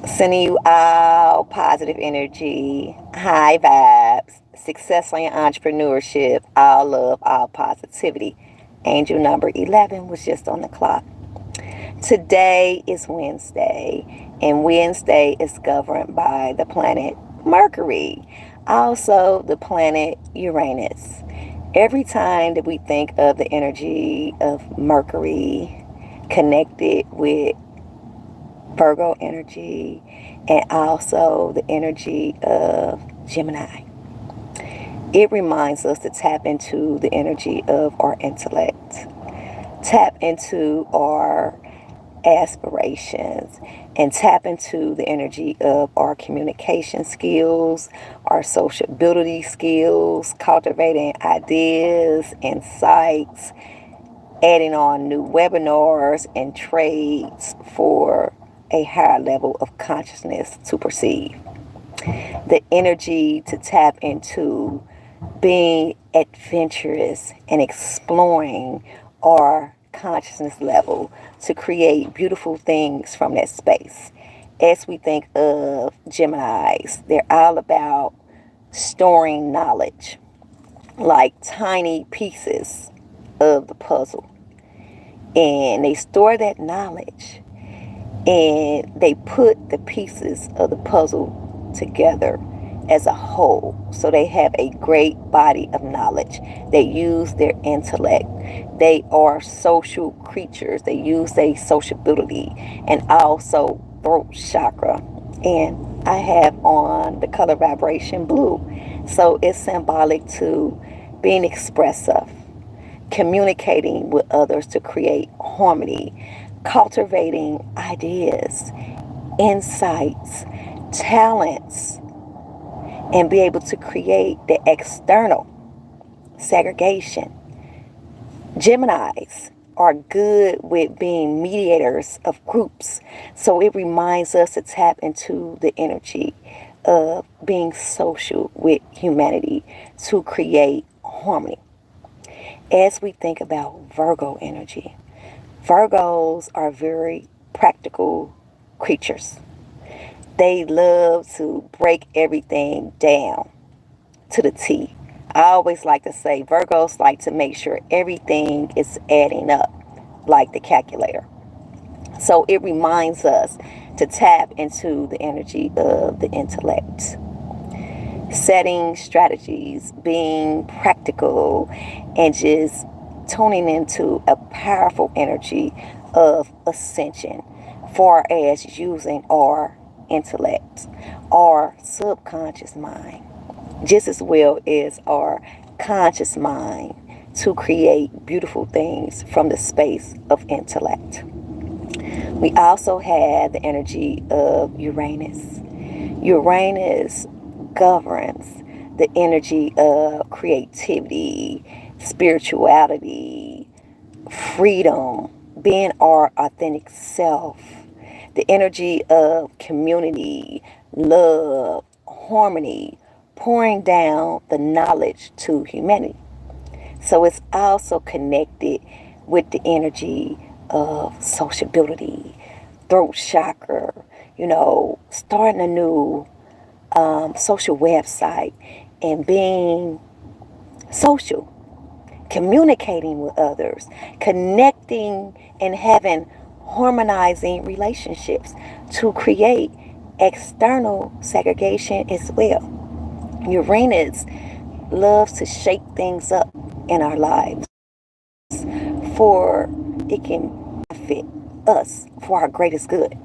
Sending you all positive energy, high vibes, successful in entrepreneurship, all love, all positivity. Angel number 11 was just on the clock. Today is Wednesday, and Wednesday is governed by the planet Mercury, also the planet Uranus. Every time that we think of the energy of Mercury connected with Virgo energy and also the energy of Gemini, it reminds us to tap into the energy of our intellect, tap into our aspirations, and tap into the energy of our communication skills, our sociability skills, cultivating ideas, insights, adding on new webinars and trades for a higher level of consciousness to perceive. The energy to tap into being adventurous and exploring our consciousness level to create beautiful things from that space. As we think of Geminis, they're all about storing knowledge, like tiny pieces of the puzzle. And they store that knowledge and they put the pieces of the puzzle together as a whole. So they have a great body of knowledge. They use their intellect. They are social creatures. They use their sociability and also throat chakra. And I have on the color vibration blue. So it's symbolic to being expressive, communicating with others to create harmony, cultivating ideas, insights, talents, and be able to create the external segregation. Geminis are good with being mediators of groups, so it reminds us to tap into the energy of being social with humanity to create harmony. As we think about Virgo energy, Virgos are very practical creatures. They love to break everything down to the T. I always like to say Virgos like to make sure everything is adding up like the calculator. So it reminds us to tap into the energy of the intellect, setting strategies, being practical, and just tuning into a powerful energy of ascension, far as using our intellect, our subconscious mind, just as well as our conscious mind to create beautiful things from the space of intellect. We also have the energy of Uranus. Uranus governs the energy of creativity, spirituality, freedom, being our authentic self, the energy of community, love, harmony, pouring down the knowledge to humanity. So it's also connected with the energy of sociability, throat chakra, starting a new social website and being social, communicating with others, connecting and having harmonizing relationships to create external segregation as well. Uranus loves to shake things up in our lives for it can benefit us for our greatest good.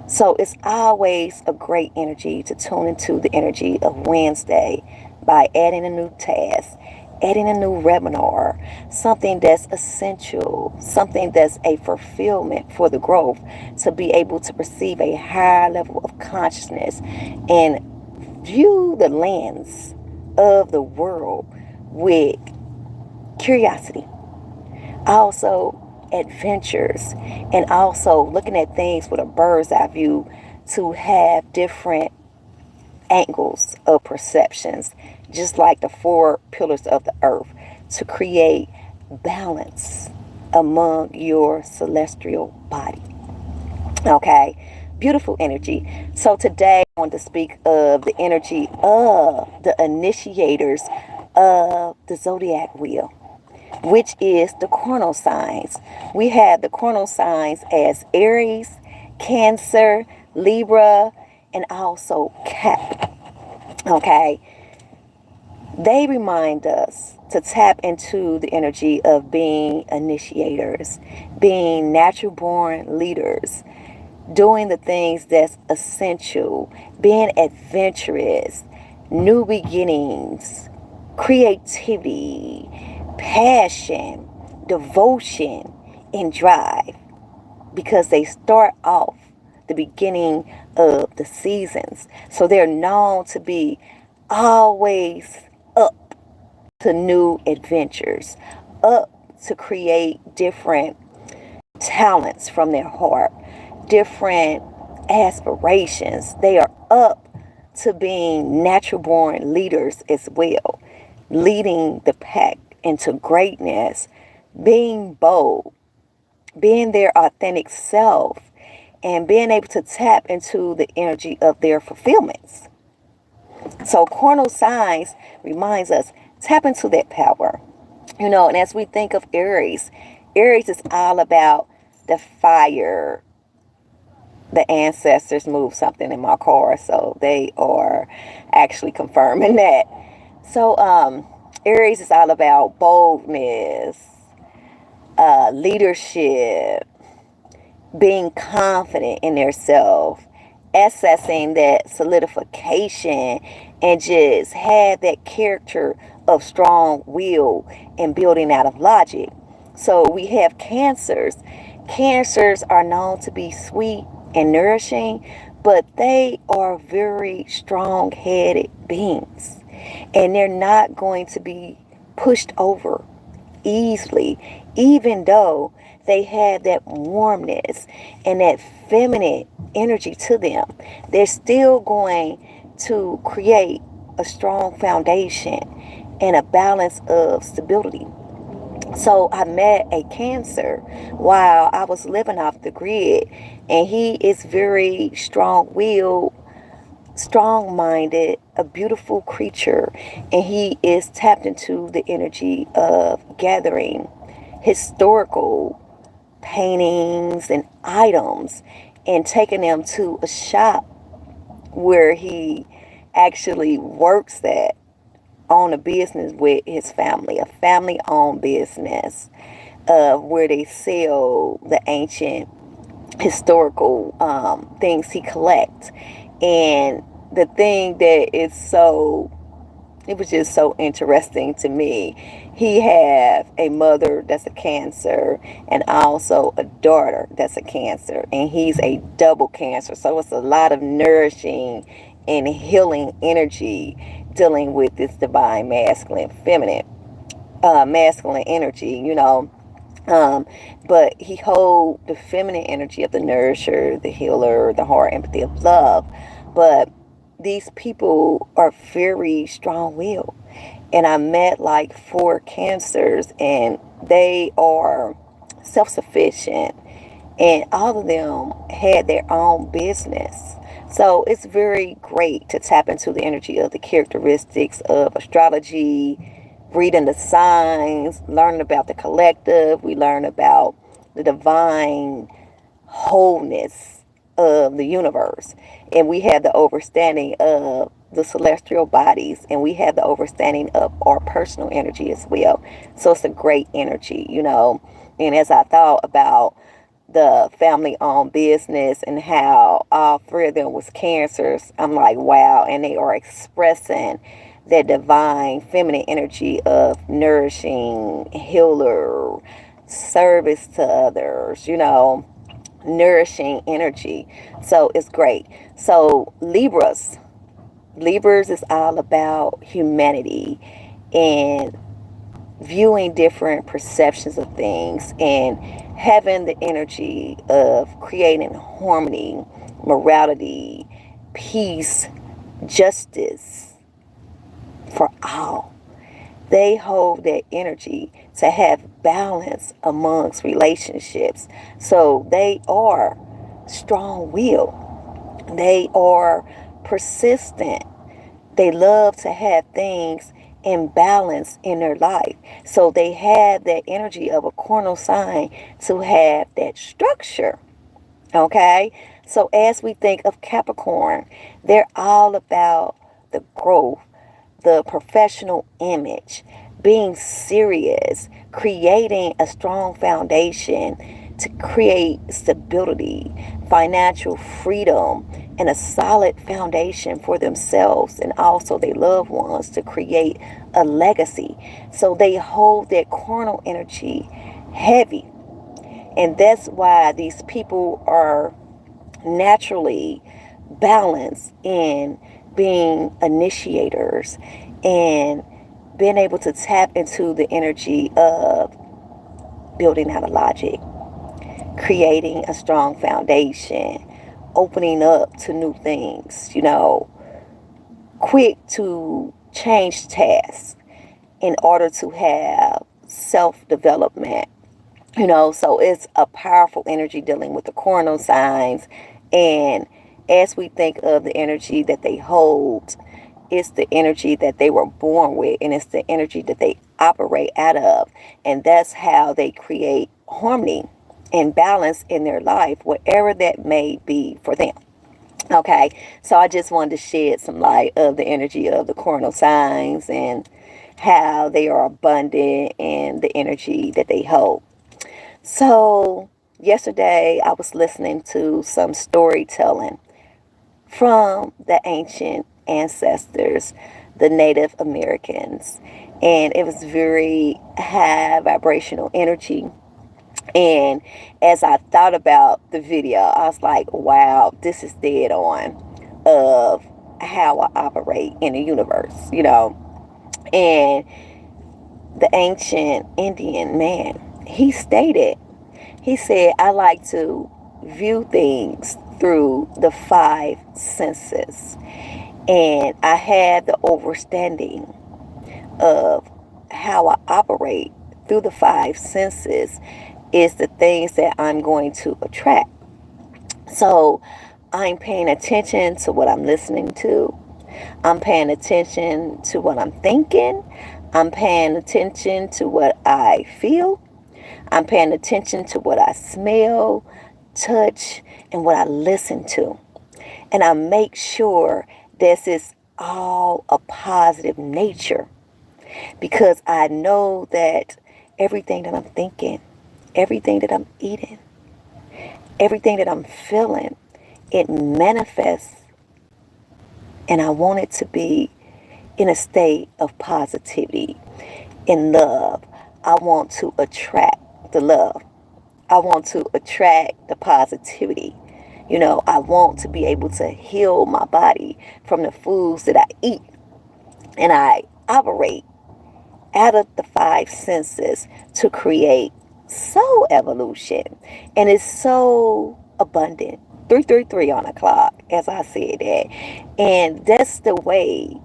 So it's always a great energy to tune into the energy of Wednesday by adding a new task, adding a new webinar, something that's essential, something that's a fulfillment for the growth, to be able to perceive a higher level of consciousness and view the lens of the world with curiosity. Also adventures, and also looking at things with a bird's eye view to have different angles of perceptions, just like the four pillars of the earth, to create balance among your celestial body. Okay, Beautiful energy. So today I want to speak of the energy of the initiators of the zodiac wheel, which is the coronal signs. We have the coronal signs as Aries, Cancer, Libra, and also Cap. Okay. They remind us to tap into the energy of being initiators, being natural born leaders, doing the things that's essential, being adventurous, new beginnings, creativity, passion, devotion, and drive, because they start off the beginning of the seasons. So they're known to be always up to new adventures, up to create different talents from their heart, different aspirations. They are up to being natural born leaders as well, leading the pack into greatness, being bold, being their authentic self, and being able to tap into the energy of their fulfillments. So coronal signs reminds us, tap into that power. And as we think of Aries, Aries is all about the fire. The ancestors moved something in my car, so they are actually confirming that. So Aries is all about boldness, leadership, being confident in themselves, accessing that solidification, and just have that character of strong will and building out of logic. So we have Cancers. Cancers are known to be sweet and nourishing, but they are very strong-headed beings, and they're not going to be pushed over easily, even though they have that warmness and that feminine energy to them. They're still going to create a strong foundation and a balance of stability. So I met a Cancer while I was living off the grid, and he is very strong-willed, strong-minded, a beautiful creature, and he is tapped into the energy of gathering historical paintings and items and taking them to a shop where he actually works at, on a business with his family, a family-owned business, where they sell the ancient historical things he collects. And the thing that is it was just so interesting to me. He have a mother that's a Cancer and also a daughter that's a Cancer, and he's a double Cancer. So it's a lot of nourishing and healing energy dealing with this divine masculine, feminine, masculine energy, but he hold the feminine energy of the nourisher, the healer, the heart, empathy of love. But these people are very strong-willed. And I met like 4 Cancers, and they are self-sufficient, and all of them had their own business. So it's very great to tap into the energy of the characteristics of astrology, reading the signs, learning about the collective. We learn about the divine wholeness of the universe. And we have the understanding of the celestial bodies, and we have the understanding of our personal energy as well. So it's a great energy, And as I thought about the family-owned business and how all 3 of them was Cancers, I'm like, wow. And they are expressing that divine feminine energy of nourishing, healer, service to others, nourishing energy. So it's great. So Libras is all about humanity and viewing different perceptions of things and having the energy of creating harmony, morality, peace, justice for all. They hold that energy to have balance amongst relationships. So they are strong-willed. They are persistent. They love to have things in balance in their life. So they have that energy of a cardinal sign to have that structure. Okay? So as we think of Capricorn, they're all about the growth, the professional image, being serious, creating a strong foundation to create stability, financial freedom, and a solid foundation for themselves and also their loved ones to create a legacy. So they hold that carnal energy heavy. And that's why these people are naturally balanced in being initiators and being able to tap into the energy of building out a logic, creating a strong foundation, opening up to new things, quick to change tasks in order to have self-development. So it's a powerful energy dealing with the coronal signs. And as we think of the energy that they hold, it's the energy that they were born with, and it's the energy that they operate out of. And that's how they create harmony and balance in their life, whatever that may be for them. Okay, so I just wanted to shed some light of the energy of the coronal signs and how they are abundant and the energy that they hold. So yesterday I was listening to some storytelling from the ancient ancestors, the Native Americans, and it was very high vibrational energy. And as I thought about the video, I was like, wow, this is dead on of how I operate in the universe, And the ancient Indian man, he said, I like to view things through the five senses. And I had the understanding of how I operate through the five senses is the things that I'm going to attract. So I'm paying attention to what I'm listening to. I'm paying attention to what I'm thinking. I'm paying attention to what I feel. I'm paying attention to what I smell, touch, and what I listen to. And I make sure this is all a positive nature, because I know that everything that I'm thinking, everything that I'm eating, everything that I'm feeling, it manifests. And I want it to be in a state of positivity, in love. I want to attract the love. I want to attract the positivity. I want to be able to heal my body from the foods that I eat. And I operate out of the five senses to create soul evolution. And it's so abundant. 333 on the clock, as I said that. And that's the way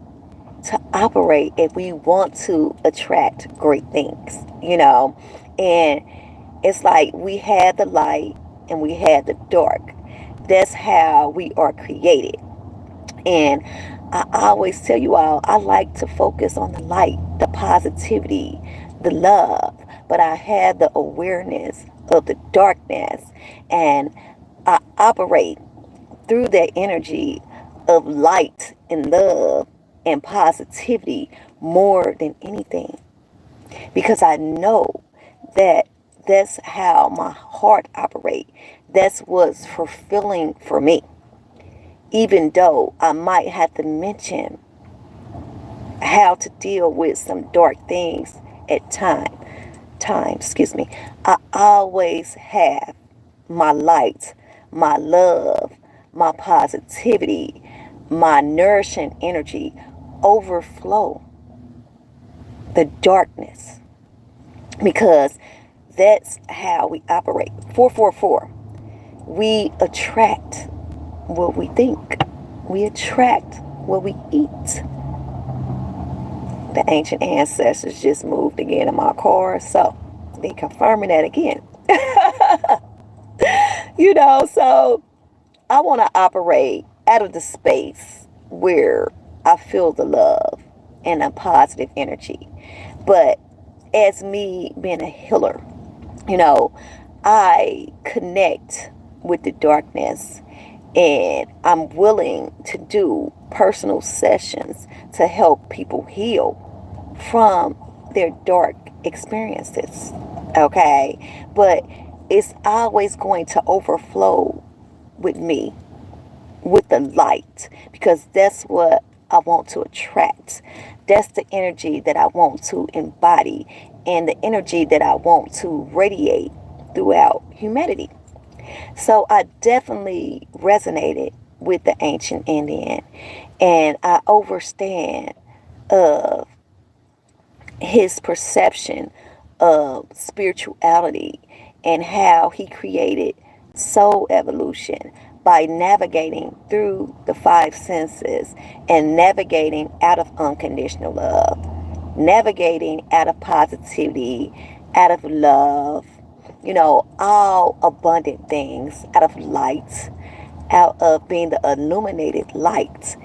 to operate if we want to attract great things, And it's like we had the light and we had the dark. That's how we are created. And I always tell you all, I like to focus on the light, the positivity, the love. But I had the awareness of the darkness. And I operate through that energy of light and love and positivity more than anything. Because I know that that's how my heart operates. That's what's fulfilling for me. Even though I might have to mention how to deal with some dark things at times, I always have my light, my love, my positivity, my nourishing energy overflow the darkness, because that's how we operate. 444. We attract what we think. We attract what we eat. The ancient ancestors just moved again in my car, so they confirming that again. So I want to operate out of the space where I feel the love and a positive energy. But as me being a healer, you know, I connect with the darkness, and I'm willing to do personal sessions to help people heal from their dark experiences. Okay? But it's always going to overflow with me, with the light, because that's what I want to attract. That's the energy that I want to embody, and the energy that I want to radiate throughout humanity. So I definitely resonated with the ancient Indian, and I understand of his perception of spirituality and how he created soul evolution by navigating through the five senses and navigating out of unconditional love, navigating out of positivity, out of love, all abundant things, out of light, out of being the illuminated light.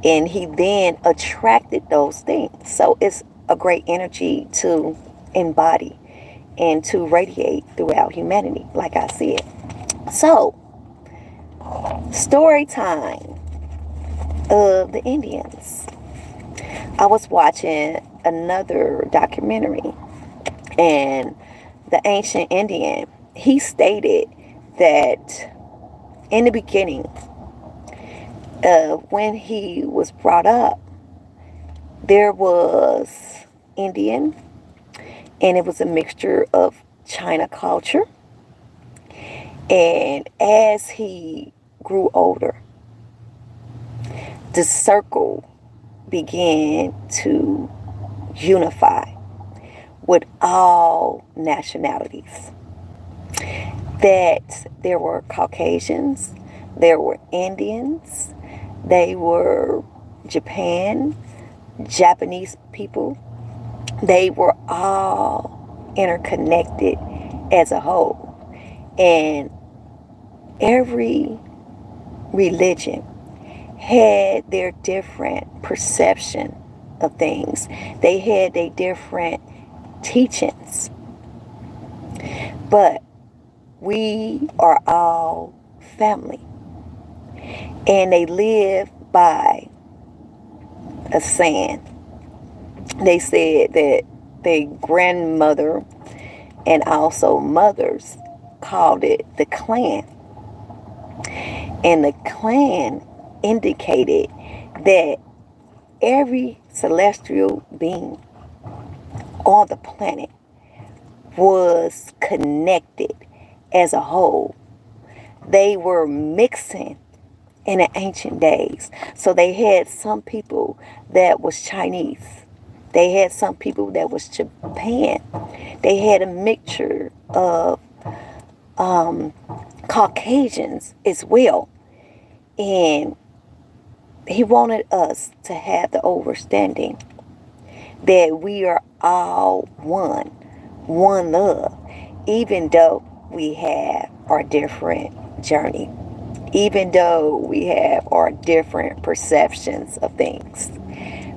And he then attracted those things. So it's a great energy to embody and to radiate throughout humanity, like I said. So, story time of the Indians. I was watching another documentary, and the ancient Indian, he stated that in the beginning, when he was brought up, there was Indian, and it was a mixture of China culture. And as he grew older, the circle began to unify with all nationalities. That there were Caucasians, there were Indians, they were Japanese people. They were all interconnected as a whole. And every religion had their different perception of things. They had their different teachings. But we are all family. And they live by a saying. They said that their grandmother and also mothers called it the clan. And the clan indicated that every celestial being on the planet was connected as a whole. They were mixing in the ancient days. So they had some people that was Chinese. They had some people that was Japan. They had a mixture of Caucasians as well. And he wanted us to have the understanding that we are all one love, even though we have our different journey, even though we have our different perceptions of things.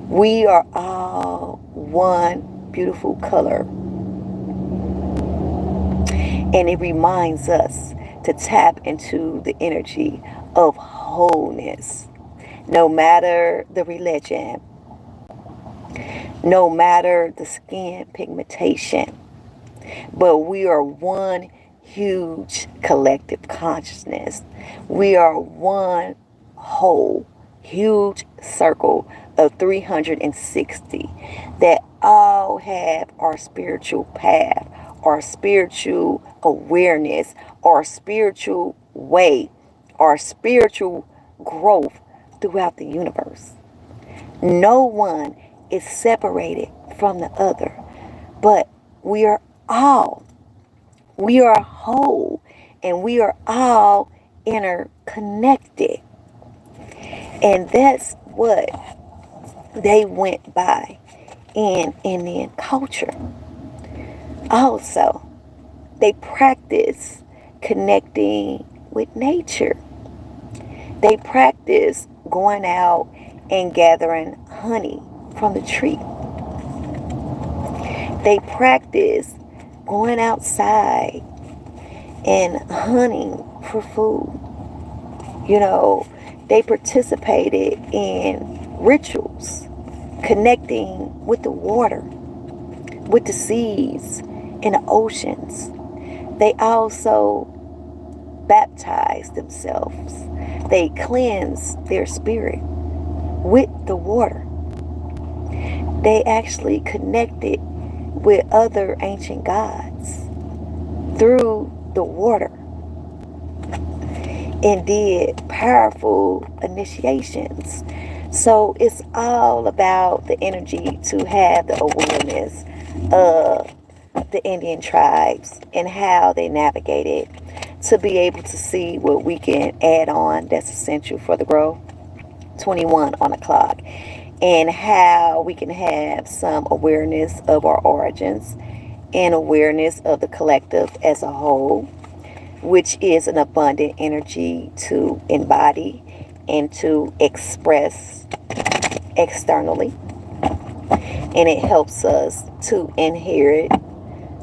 We are all one beautiful color. And it reminds us to tap into the energy of wholeness. No matter the religion, no matter the skin pigmentation, but we are one huge collective consciousness. We are one whole huge circle of 360 that all have our spiritual path, our spiritual awareness, our spiritual way, our spiritual growth throughout the universe. No one is separated from the other, but we are whole, and we are all interconnected. And that's what they went by in Indian culture. Also, they practice connecting with nature. They practice going out and gathering honey from the tree. They practice going outside and hunting for food. They participated in rituals, connecting with the water, with the seas and the oceans. They also baptized themselves. They cleansed their spirit with the water. They actually connected with other ancient gods through the water and did powerful initiations. So it's all about the energy to have the awareness of the Indian tribes and how they navigate it, to be able to see what we can add on that's essential for the growth. 21 on the clock. And how we can have some awareness of our origins and awareness of the collective as a whole, which is an abundant energy to embody and to express externally. And it helps us to inherit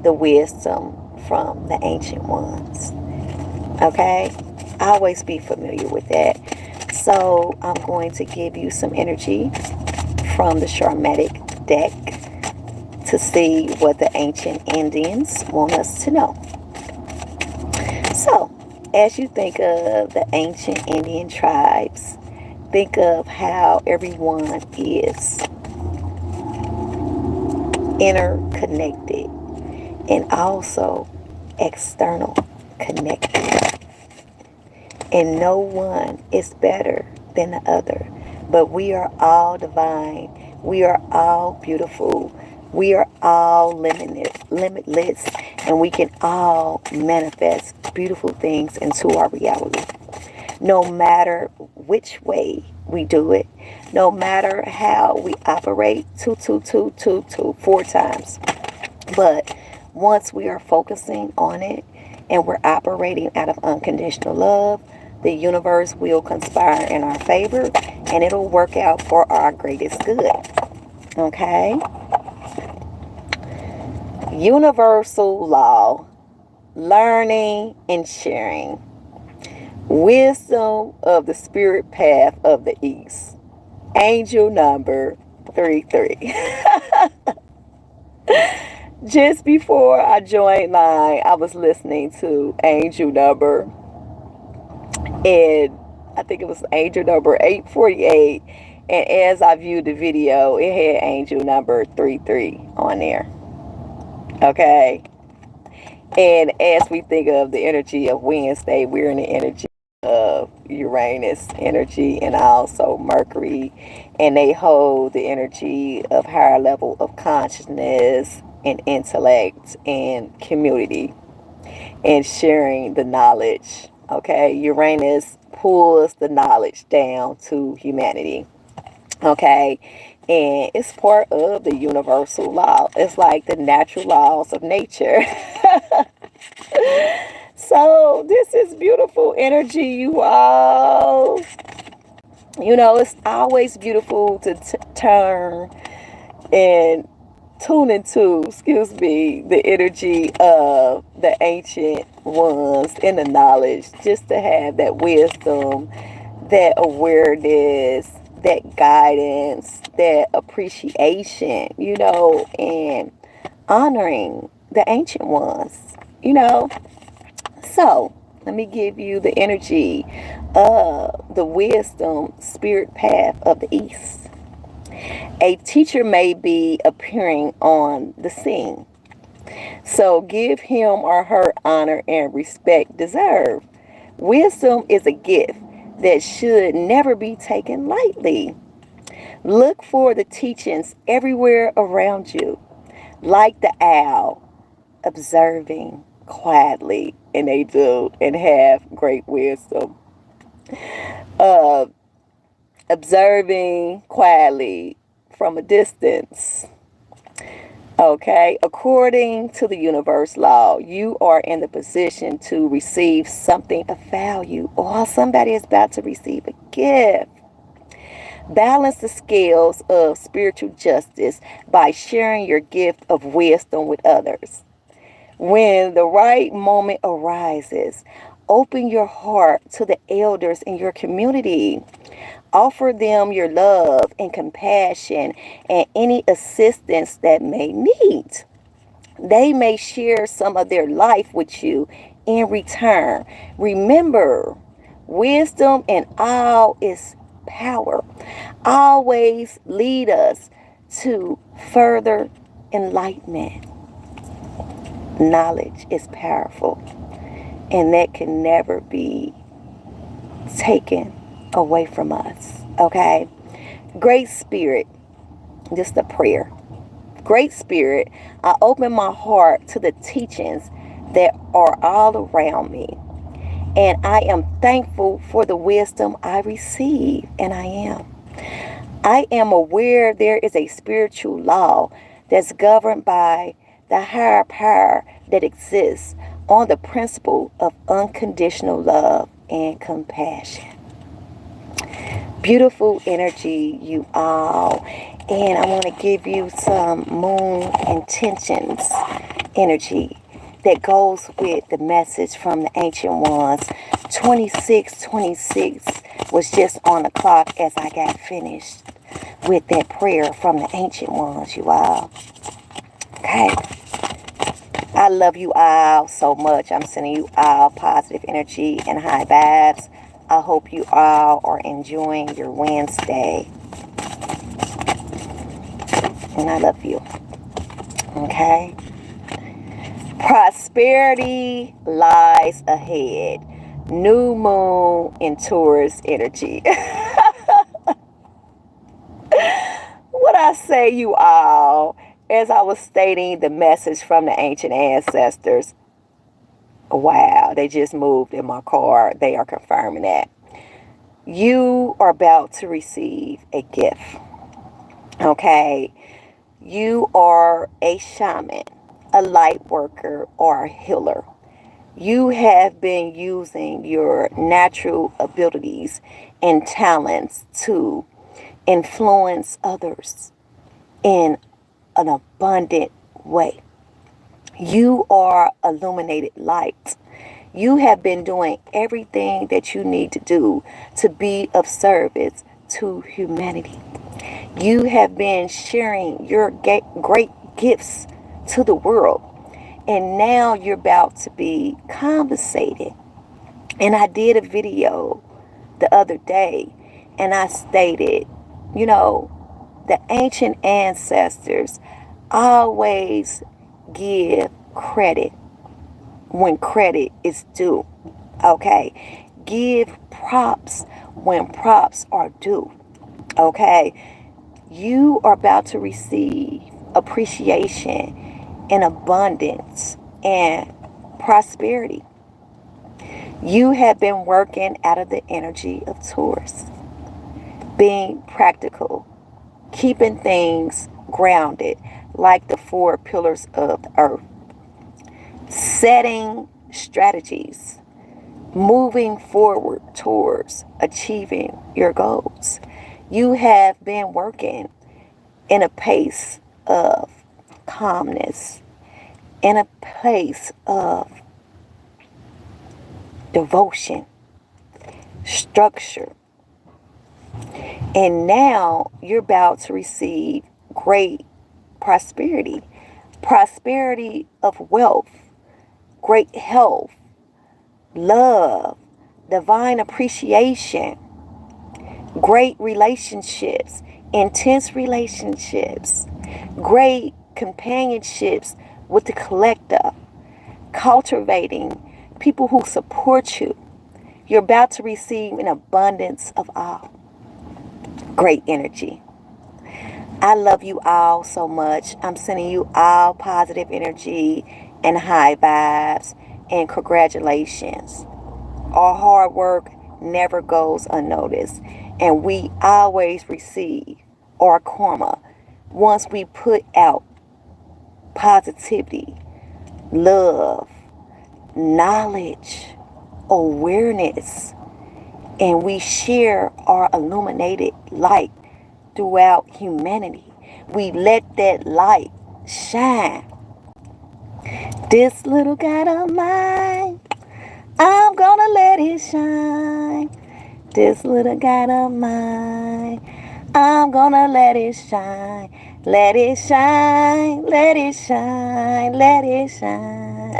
the wisdom from the ancient ones. Okay? Always be familiar with that. So I'm going to give you some energy from the Sharmatic deck to see what the ancient Indians want us to know. So, as you think of the ancient Indian tribes, think of how everyone is interconnected and also external connected. And no one is better than the other. But we are all divine. We are all beautiful. We are all limitless. And we can all manifest beautiful things into our reality. No matter which way we do it. No matter how we operate. 2, 2, 2, 2, 2, 4 times. But once we are focusing on it and we're operating out of unconditional love, the universe will conspire in our favor and it'll work out for our greatest good. Okay? Universal law, learning and sharing. Wisdom of the spirit path of the East. Angel number 33. Just before I joined line, I was listening to angel number, and I think it was angel number 848. And as I viewed the video, it had angel number 33 on there. Okay? And as we think of the energy of Wednesday, we're in the energy of Uranus energy and also Mercury. And they hold the energy of higher level of consciousness and intellect and community and sharing the knowledge. Okay? Uranus pulls the knowledge down to humanity. Okay? And it's part of the universal law. It's like the natural laws of nature. So this is beautiful energy, you all. It's always beautiful to turn and tune into, the energy of the ancient ones and the knowledge, just to have that wisdom, that awareness, that guidance, that appreciation, and honoring the ancient ones, So, let me give you the energy of the wisdom spirit path of the East. A teacher may be appearing on the scene. So give him or her honor and respect deserved. Wisdom is a gift that should never be taken lightly. Look for the teachings everywhere around you, like the owl, observing quietly, and they do and have great wisdom. Observing quietly from a distance. Okay, according to the universe law, you are in the position to receive something of value, or somebody is about to receive a gift. Balance the scales of spiritual justice by sharing your gift of wisdom with others. When the right moment arises, open your heart to the elders in your community. Offer them your love and compassion and any assistance that may need. They may share some of their life with you in return. Remember, wisdom and all is power. Always lead us to further enlightenment. Knowledge is powerful, and that can never be taken away from us. Okay? Great Spirit, just a prayer. Great Spirit, I open my heart to the teachings that are all around me. And I am thankful for the wisdom I receive. And I am. I am aware there is a spiritual law that's governed by the higher power that exists on the principle of unconditional love and compassion. Beautiful energy, you all. And I want to give you some moon intentions energy that goes with the message from the ancient ones. 2626 was just on the clock as I got finished with that prayer from the ancient ones, you all. Okay. I love you all so much. I'm sending you all positive energy and high vibes. I hope you all are enjoying your Wednesday. And I love you. Okay? Prosperity lies ahead. New moon in Taurus energy. What I say, you all, as I was stating the message from the ancient ancestors, wow, they just moved in my car. They are confirming that. You are about to receive a gift. Okay? You are a shaman, a light worker, or a healer. You have been using your natural abilities and talents to influence others in an abundant way. You are illuminated light. You have been doing everything that you need to do to be of service to humanity. You have been sharing your great gifts to the world. And now you're about to be compensated. And I did a video the other day, and I stated, you know, the ancient ancestors always give credit when credit is due. Okay? Give props when props are due. Okay? You are about to receive appreciation and abundance and prosperity. You have been working out of the energy of Taurus, being practical, keeping things grounded like the 4 pillars of the earth, setting strategies, moving forward towards achieving your goals. You have been working in a pace of calmness, in a place of devotion, structure. And now you're about to receive great prosperity. Prosperity of wealth, great health, love, divine appreciation, great relationships, intense relationships, great companionships with the collective, cultivating people who support you. You're about to receive an abundance of all. Great energy. I love you all so much. I'm sending you all positive energy and high vibes and congratulations. Our hard work never goes unnoticed, and we always receive our karma once we put out positivity, love, knowledge, awareness, and we share our illuminated light throughout humanity. We let that light shine. This little God of mine, I'm gonna let it shine. This little God of mine, I'm gonna let it shine. Let it shine, let it shine, let it shine.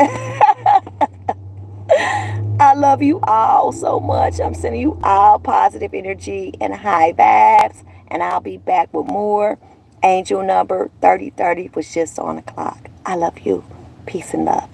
I love you all so much. I'm sending you all positive energy and high vibes. And I'll be back with more. Angel number 3030 was just on the clock. I love you. Peace and love.